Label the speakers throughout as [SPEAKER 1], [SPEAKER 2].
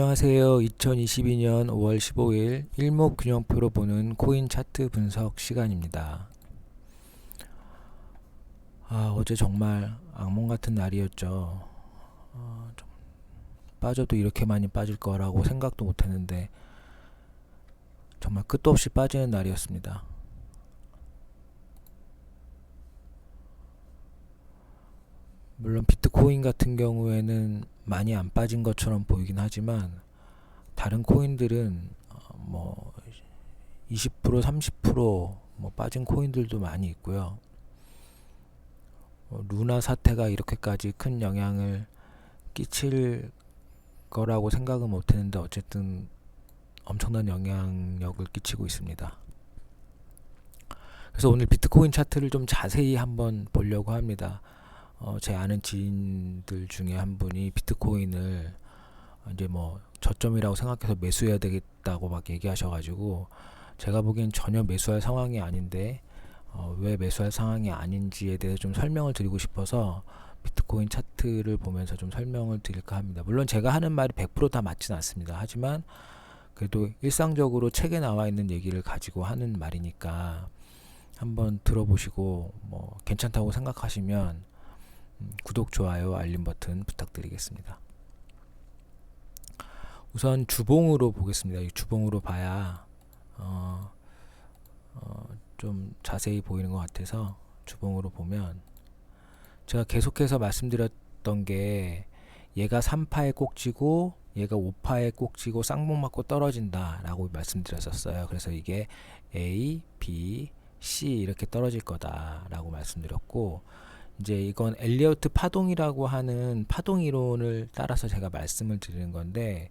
[SPEAKER 1] 안녕하세요. 2022년 5월 15일 일목균형표로 보는 코인 차트 분석 시간입니다. 어제 정말 악몽 같은 날이었죠. 좀 빠져도 이렇게 많이 빠질 거라고 생각도 못 했는데 정말 끝도 없이 빠지는 날이었습니다. 물론 비트코인 같은 경우에는 많이 안 빠진 것처럼 보이긴 하지만 다른 코인들은 20% 30% 빠진 코인들도 많이 있고요. 루나 사태가 이렇게까지 큰 영향을 끼칠 거라고 생각은 못 했는데 어쨌든 엄청난 영향력을 끼치고 있습니다. 그래서 오늘 비트코인 차트를 좀 자세히 한번 보려고 합니다. 제 아는 지인들 중에 한 분이 비트코인을 이제 저점이라고 생각해서 매수해야 되겠다고 막 얘기하셔가지고 제가 보기엔 전혀 매수할 상황이 아닌데 왜 매수할 상황이 아닌지에 대해서 좀 설명을 드리고 싶어서 비트코인 차트를 보면서 좀 설명을 드릴까 합니다. 물론 제가 하는 말이 100% 다 맞진 않습니다. 하지만 그래도 일상적으로 책에 나와 있는 얘기를 가지고 하는 말이니까 한번 들어보시고 괜찮다고 생각하시면 구독, 좋아요, 알림 버튼 부탁드리겠습니다. 우선 주봉으로 보겠습니다. 이 주봉으로 봐야 좀 자세히 보이는 것 같아서 주봉으로 보면 제가 계속해서 말씀드렸던 게 얘가 3파에 꼭지고 얘가 5파에 꼭지고 쌍봉 맞고 떨어진다 라고 말씀드렸었어요. 그래서 이게 A, B, C 이렇게 떨어질 거다 라고 말씀드렸고 이제 이건 엘리어트 파동이라고 하는 파동 이론을 따라서 제가 말씀을 드리는 건데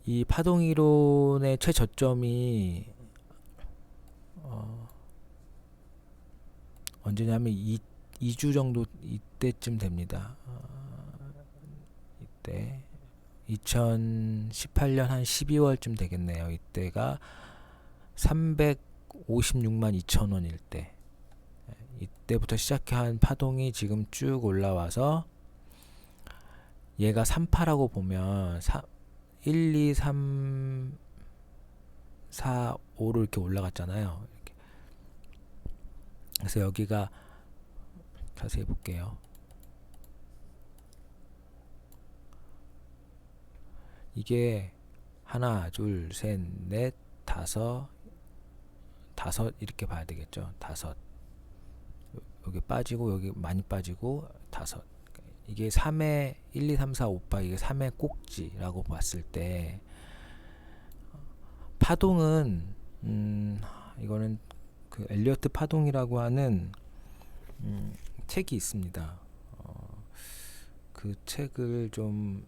[SPEAKER 1] 이 파동 이론의 최저점이 언제냐면 2주 정도 이때쯤 됩니다. 이때 2018년 한 12월쯤 되겠네요. 이때가 356만 2천원일 때 이때부터 시작한 파동이 지금 쭉 올라와서 얘가 3파라고 보면 1, 2, 3, 4, 5로 이렇게 올라갔잖아요. 이렇게. 그래서 여기가 자세히 볼게요. 이게 하나, 둘, 셋, 넷, 다섯 이렇게 봐야 되겠죠. 다섯. 여기 빠지고 여기 많이 빠지고 다섯. 이게 3의 1, 2, 3, 4, 5파 이게 3의 꼭지라고 봤을 때 파동은 이거는 그 엘리어트 파동이라고 하는 책이 있습니다. 그 책을 좀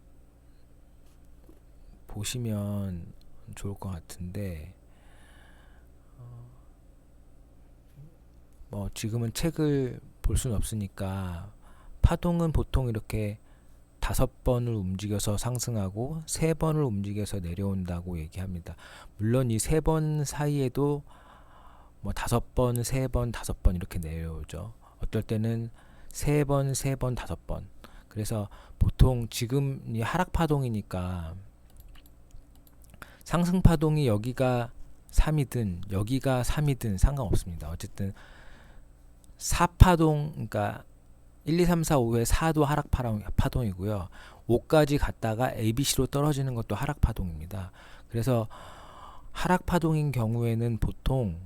[SPEAKER 1] 보시면 좋을 것 같은데 지금은 책을 볼 수는 없으니까 파동은 보통 이렇게 5번을 움직여서 상승하고 3번을 움직여서 내려온다고 얘기합니다. 물론 이 3번 사이에도 5번, 3번, 5번 이렇게 내려오죠. 어떨 때는 3번, 3번, 5번. 그래서 보통 지금 이 하락 파동이니까 상승 파동이 여기가 3이든 여기가 3이든 상관없습니다. 어쨌든 4파동, 그러니까 1, 2, 3, 4, 5에 4도 하락 파동이고요. 5까지 갔다가 ABC로 떨어지는 것도 하락 파동입니다. 그래서 하락 파동인 경우에는 보통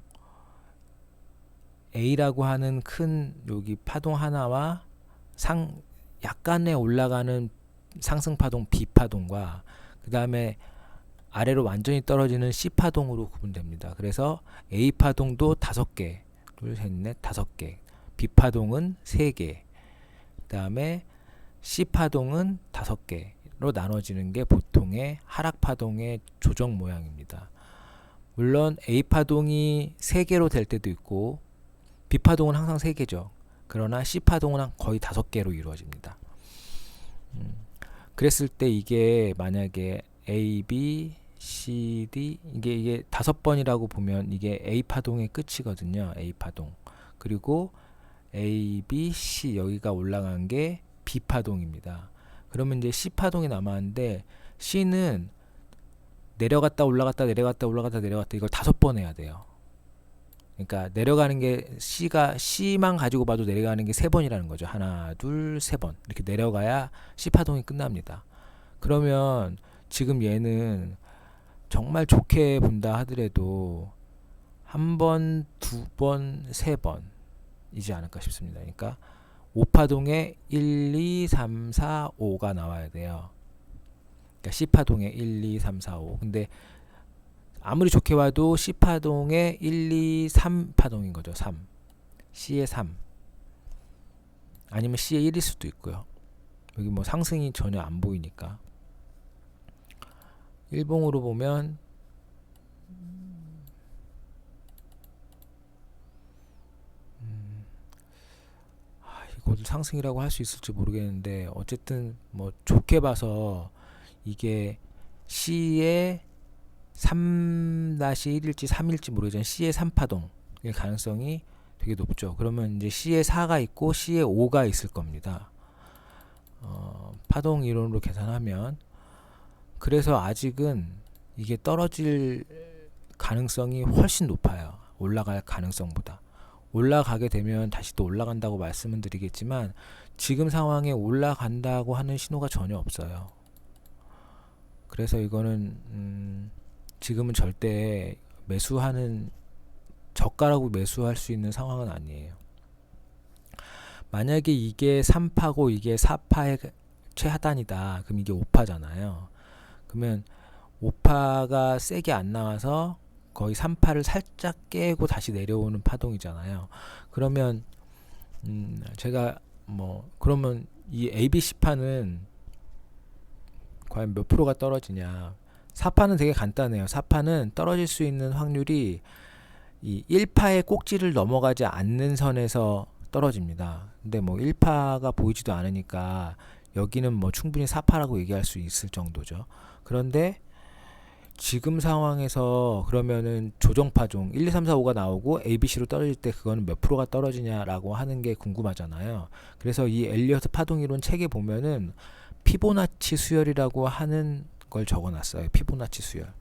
[SPEAKER 1] A라고 하는 큰 여기 파동 하나와 약간의 올라가는 상승 파동 B 파동과 그 다음에 아래로 완전히 떨어지는 C 파동으로 구분됩니다. 그래서 A 파동도 5개, 둘, 셋, 넷, 5개, B 파동은 3개, 그 다음에 C 파동은 5개로 나눠지는 게 보통의 하락 파동의 조정 모양입니다. 물론 A 파동이 3개로 될 때도 있고 B 파동은 항상 3개죠. 그러나 C 파동은 거의 5개로 이루어집니다. 그랬을 때 이게 만약에 A, B, C, D 이게 5번이라고 보면 이게 A 파동의 끝이거든요. A 파동. 그리고 A, B, C 여기가 올라간 게 B 파동입니다. 그러면 이제 C 파동이 남았는데 C는 내려갔다 올라갔다 내려갔다 올라갔다 내려갔다 이걸 5번 해야 돼요. 그러니까 내려가는 게 C만 가지고 봐도 내려가는 게 3번이라는 거죠. 하나, 둘, 3번 이렇게 내려가야 C 파동이 끝납니다. 그러면 지금 얘는 정말 좋게 본다 하더라도 1번, 2번, 3번이지 않을까 싶습니다. 그러니까 5파동에 1, 2, 3, 4, 5가 나와야 돼요. 그러니까 C파동에 1, 2, 3, 4, 5. 근데 아무리 좋게 봐도 C파동에 1, 2, 3파동인 거죠. 3. C의 3. 아니면 C의 1일 수도 있고요. 여기 뭐 상승이 전혀 안 보이니까. 일봉으로 보면 이것을 상승이라고 할 수 있을지 모르겠는데 어쨌든 뭐 좋게 봐서 이게 C의 3-1일지 3일지 모르겠지만 C의 3파동일 가능성이 되게 높죠. 그러면 이제 C의 4가 있고 C의 5가 있을 겁니다. 파동 이론으로 계산하면. 그래서 아직은 이게 떨어질 가능성이 훨씬 높아요. 올라갈 가능성보다. 올라가게 되면 다시 또 올라간다고 말씀은 드리겠지만 지금 상황에 올라간다고 하는 신호가 전혀 없어요. 그래서 이거는 지금은 절대 매수하는 저가라고 매수할 수 있는 상황은 아니에요. 만약에 이게 3파고 이게 4파의 최하단이다. 그럼 이게 5파잖아요. 그러면 5파가 세게 안 나와서 거의 3파를 살짝 깨고 다시 내려오는 파동이잖아요. 그러면 제가 그러면 이 ABC파는 과연 몇 프로가 떨어지냐. 4파는 되게 간단해요. 4파는 떨어질 수 있는 확률이 이 1파의 꼭지를 넘어가지 않는 선에서 떨어집니다. 근데 1파가 보이지도 않으니까 여기는 충분히 4파라고 얘기할 수 있을 정도죠. 그런데 지금 상황에서 그러면은 조정파종 1, 2, 3, 4, 5가 나오고 ABC로 떨어질 때 그거는 몇 프로가 떨어지냐라고 하는 게 궁금하잖아요. 그래서 이 엘리어트 파동이론 책에 보면은 피보나치 수열이라고 하는 걸 적어놨어요. 피보나치 수열.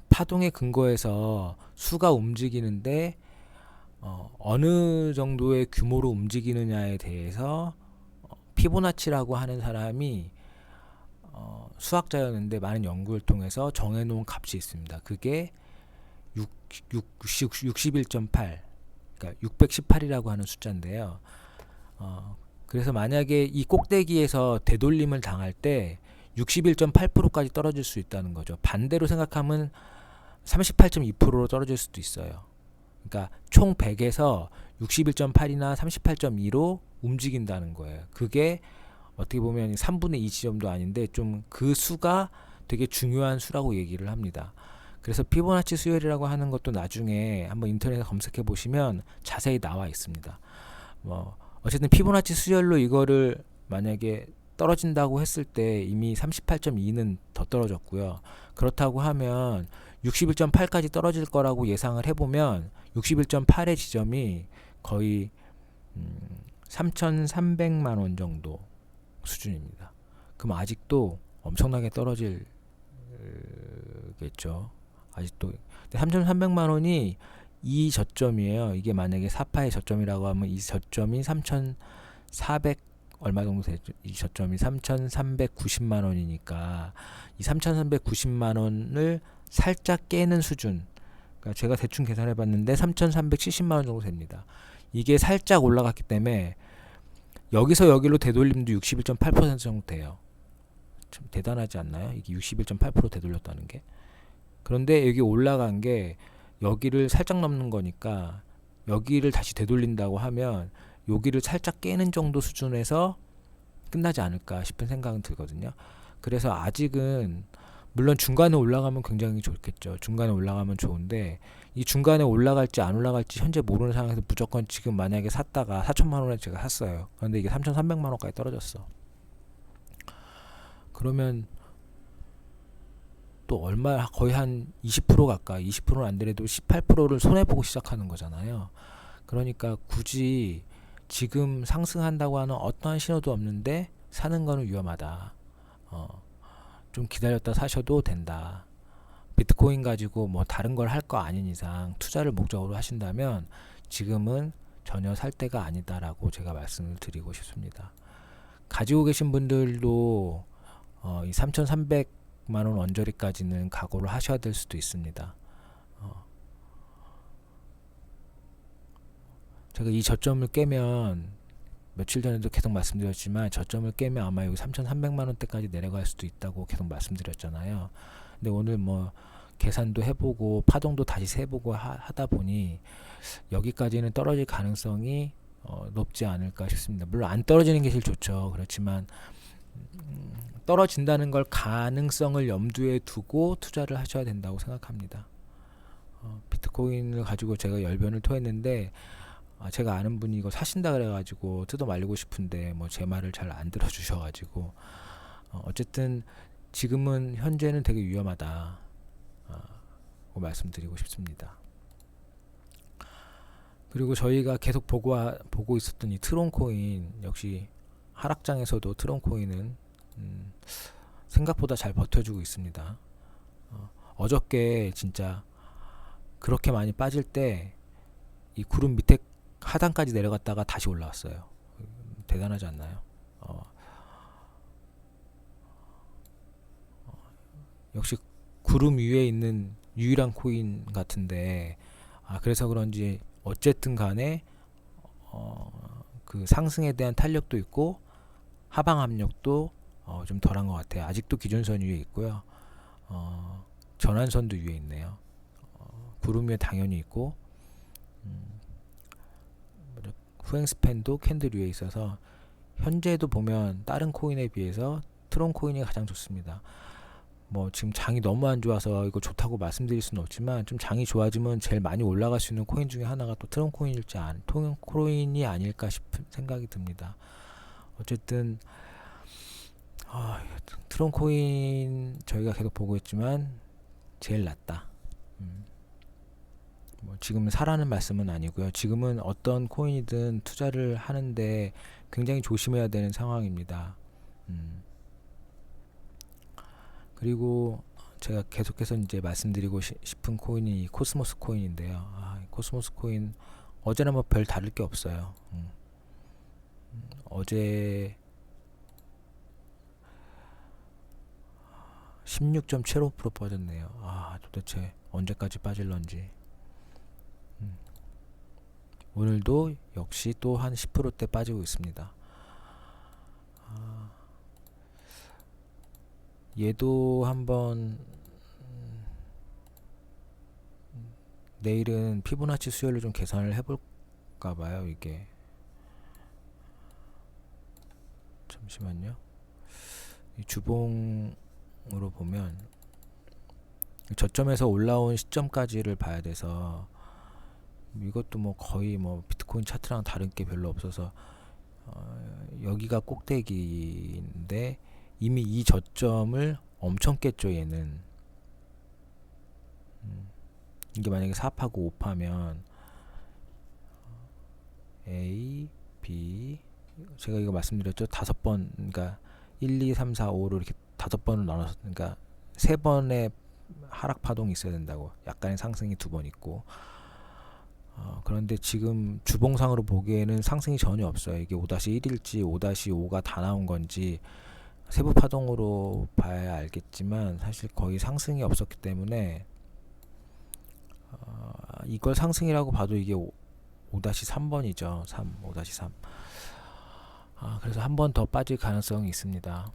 [SPEAKER 1] 파동의 근거에서 수가 움직이는데 어느 정도의 규모로 움직이느냐에 대해서 피보나치라고 하는 사람이 수학자였는데 많은 연구를 통해서 정해놓은 값이 있습니다. 그게 61.8, 그러니까 618이라고 하는 숫자인데요. 그래서 만약에 이 꼭대기에서 되돌림을 당할 때 61.8%까지 떨어질 수 있다는 거죠. 반대로 생각하면 38.2%로 떨어질 수도 있어요. 그러니까 총 100에서 61.8이나 38.2로 움직인다는 거예요. 그게 어떻게 보면 3분의 2 지점도 아닌데 좀 그 수가 되게 중요한 수라고 얘기를 합니다. 그래서 피보나치 수열이라고 하는 것도 나중에 한번 인터넷에 검색해 보시면 자세히 나와 있습니다. 어쨌든 피보나치 수열로 이거를 만약에 떨어진다고 했을 때 이미 38.2는 더 떨어졌고요. 그렇다고 하면 61.8까지 떨어질 거라고 예상을 해보면 61.8의 지점이 거의 3,300만 원 정도 수준입니다. 그럼 아직도 엄청나게 떨어질겠죠. 아직도 3,300만 원이 이 저점이에요. 이게 만약에 4파의 저점이라고 하면 이 저점이 3,400 얼마 정도 되죠? 이 저점이 3,390만 원이니까 이 3,390만 원을 살짝 깨는 수준. 그러니까 제가 대충 계산해 봤는데 3,370만 원 정도 됩니다. 이게 살짝 올라갔기 때문에 여기서 여기로 되돌림도 61.8% 정도 돼요. 참 대단하지 않나요? 이게 61.8% 되돌렸다는 게. 그런데 여기 올라간 게 여기를 살짝 넘는 거니까 여기를 다시 되돌린다고 하면 여기를 살짝 깨는 정도 수준에서 끝나지 않을까 싶은 생각은 들거든요. 그래서 아직은 물론 중간에 올라가면 굉장히 좋겠죠. 중간에 올라가면 좋은데 이 중간에 올라갈지 안 올라갈지 현재 모르는 상황에서 무조건 지금 만약에 샀다가 4천만 원에 제가 샀어요. 그런데 이게 3,300만 원까지 떨어졌어. 그러면 또 얼마 거의 한 20% 가까이 20%는 안 되래도 18%를 손해보고 시작하는 거잖아요. 그러니까 굳이 지금 상승한다고 하는 어떠한 신호도 없는데 사는 거는 위험하다. 좀 기다렸다 사셔도 된다. 비트코인 가지고 뭐 다른 걸 할 거 아닌 이상 투자를 목적으로 하신다면 지금은 전혀 살 때가 아니다라고 제가 말씀을 드리고 싶습니다. 가지고 계신 분들도 이 3,300만 원 언저리까지는 각오를 하셔야 될 수도 있습니다. 제가 이 저점을 깨면 며칠 전에도 계속 말씀드렸지만 저점을 깨면 아마 여기 3,300만 원대까지 내려갈 수도 있다고 계속 말씀드렸잖아요. 근데 오늘 뭐 계산도 해보고 파동도 다시 세보고 하다 보니 여기까지는 떨어질 가능성이 높지 않을까 싶습니다. 물론 안 떨어지는 게 제일 좋죠. 그렇지만 떨어진다는 걸 가능성을 염두에 두고 투자를 하셔야 된다고 생각합니다. 비트코인을 가지고 제가 열변을 토했는데 제가 아는 분이 이거 사신다 그래가지고 뜯어 말리고 싶은데 뭐 제 말을 잘 안 들어주셔가지고 어쨌든 지금은 현재는 되게 위험하다 고 말씀드리고 싶습니다. 그리고 저희가 계속 보고 있었던 이 트론코인 역시 하락장에서도 트론코인은 생각보다 잘 버텨주고 있습니다. 어저께 진짜 그렇게 많이 빠질 때 이 구름 밑에 하단까지 내려갔다가 다시 올라왔어요. 대단하지 않나요? 역시 구름 위에 있는 유일한 코인 같은데 그래서 그런지 어쨌든 간에 그 상승에 대한 탄력도 있고 하방 압력도 좀 덜한 것 같아요. 아직도 기준선 위에 있고요. 전환선도 위에 있네요. 구름 위에 당연히 있고 후행 스팬도 캔들 위에 있어서 현재도 보면 다른 코인에 비해서 트론 코인이 가장 좋습니다. 뭐 지금 장이 너무 안 좋아서 이거 좋다고 말씀드릴 수는 없지만 좀 장이 좋아지면 제일 많이 올라갈 수 있는 코인 중에 하나가 또 트론 코인이 아닐까 싶은 생각이 듭니다. 어쨌든 트론 코인 저희가 계속 보고 있지만 제일 낫다. 뭐 지금은 사라는 말씀은 아니고요. 지금은 어떤 코인이든 투자를 하는데 굉장히 조심해야 되는 상황입니다. 그리고 제가 계속해서 이제 말씀드리고 싶은 코인이 코스모스 코인인데요. 코스모스 코인 어제랑 뭐 별 다를 게 없어요. 어제 16.75% 빠졌네요. 도대체 언제까지 빠질런지. 오늘도 역시 또 한 10%대 빠지고 있습니다. 얘도 한번 내일은 피보나치 수열을 좀 계산을 해볼까 봐요. 이게 잠시만요. 이 주봉으로 보면 저점에서 올라온 시점까지를 봐야 돼서 이것도 뭐 거의 뭐 비트코인 차트랑 다른 게 별로 없어서 여기가 꼭대기인데 이미 이 저점을 엄청 깼죠. 얘는 이게 만약에 4파고 5파면 A, B 제가 이거 말씀드렸죠. 5번 그러니까 1, 2, 3, 4, 5로 이렇게 5번을 나눠서 그러니까 3번의 하락 파동이 있어야 된다고. 약간의 상승이 2번 있고 그런데 지금 주봉상으로 보기에는 상승이 전혀 없어요. 이게 5-1일지 5-5가 다 나온 건지 세부 파동으로 봐야 알겠지만 사실 거의 상승이 없었기 때문에 이걸 상승이라고 봐도 이게 5-3번이죠. 5-3. 그래서 한 번 더 빠질 가능성이 있습니다.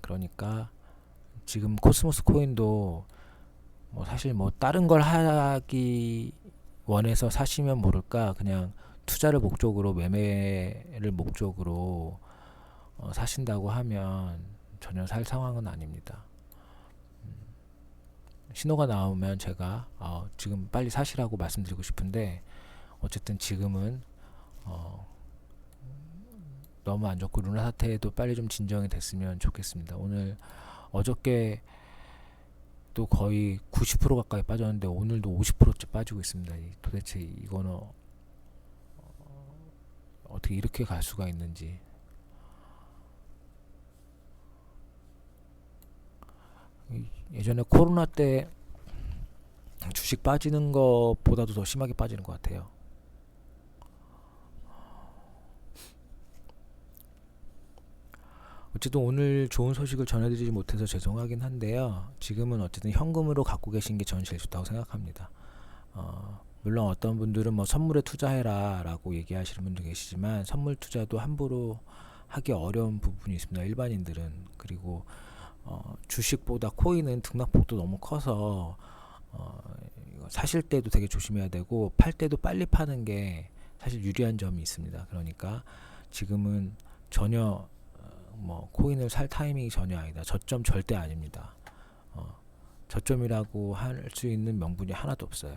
[SPEAKER 1] 그러니까 지금 코스모스 코인도 뭐 사실 뭐 다른 걸 하기 원해서 사시면 모를까 그냥 투자를 목적으로 매매를 목적으로 사신다고 하면 전혀 살 상황은 아닙니다. 신호가 나오면 제가 지금 빨리 사시라고 말씀드리고 싶은데 어쨌든 지금은 너무 안 좋고 루나 사태도 빨리 좀 진정이 됐으면 좋겠습니다. 어저께 또 거의 90% 가까이 빠졌는데 오늘도 50%째 빠지고 있습니다. 도대체 이거는 어떻게 이렇게 갈 수가 있는지. 예전에 코로나 때 주식 빠지는 것보다도 더 심하게 빠지는 것 같아요. 어쨌든 오늘 좋은 소식을 전해드리지 못해서 죄송하긴 한데요. 지금은 어쨌든 현금으로 갖고 계신 게 저는 제일 좋다고 생각합니다. 물론 어떤 분들은 뭐 선물에 투자해라 라고 얘기하시는 분도 계시지만 선물 투자도 함부로 하기 어려운 부분이 있습니다. 일반인들은. 그리고 주식보다 코인은 등락폭도 너무 커서 이거 사실 때도 되게 조심해야 되고 팔 때도 빨리 파는 게 사실 유리한 점이 있습니다. 그러니까 지금은 전혀 뭐 코인을 살 타이밍이 전혀 아니다. 저점 절대 아닙니다. 저점이라고 할 수 있는 명분이 하나도 없어요.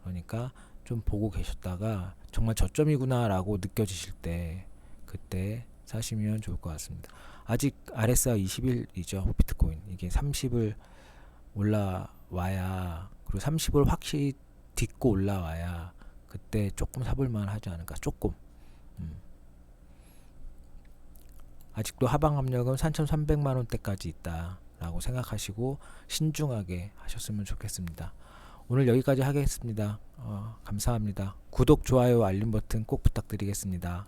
[SPEAKER 1] 그러니까 좀 보고 계셨다가 정말 저점이구나라고 느껴지실 때 그때 사시면 좋을 것 같습니다. 아직 RSI 20일이죠. 비트코인. 이게 30을 올라와야, 그리고 30을 확실히 딛고 올라와야 그때 조금 사볼만 하지 않을까. 조금. 아직도 하방 압력은 3,300만 원대까지 있다라고 생각하시고 신중하게 하셨으면 좋겠습니다. 오늘 여기까지 하겠습니다. 감사합니다. 구독, 좋아요, 알림 버튼 꼭 부탁드리겠습니다.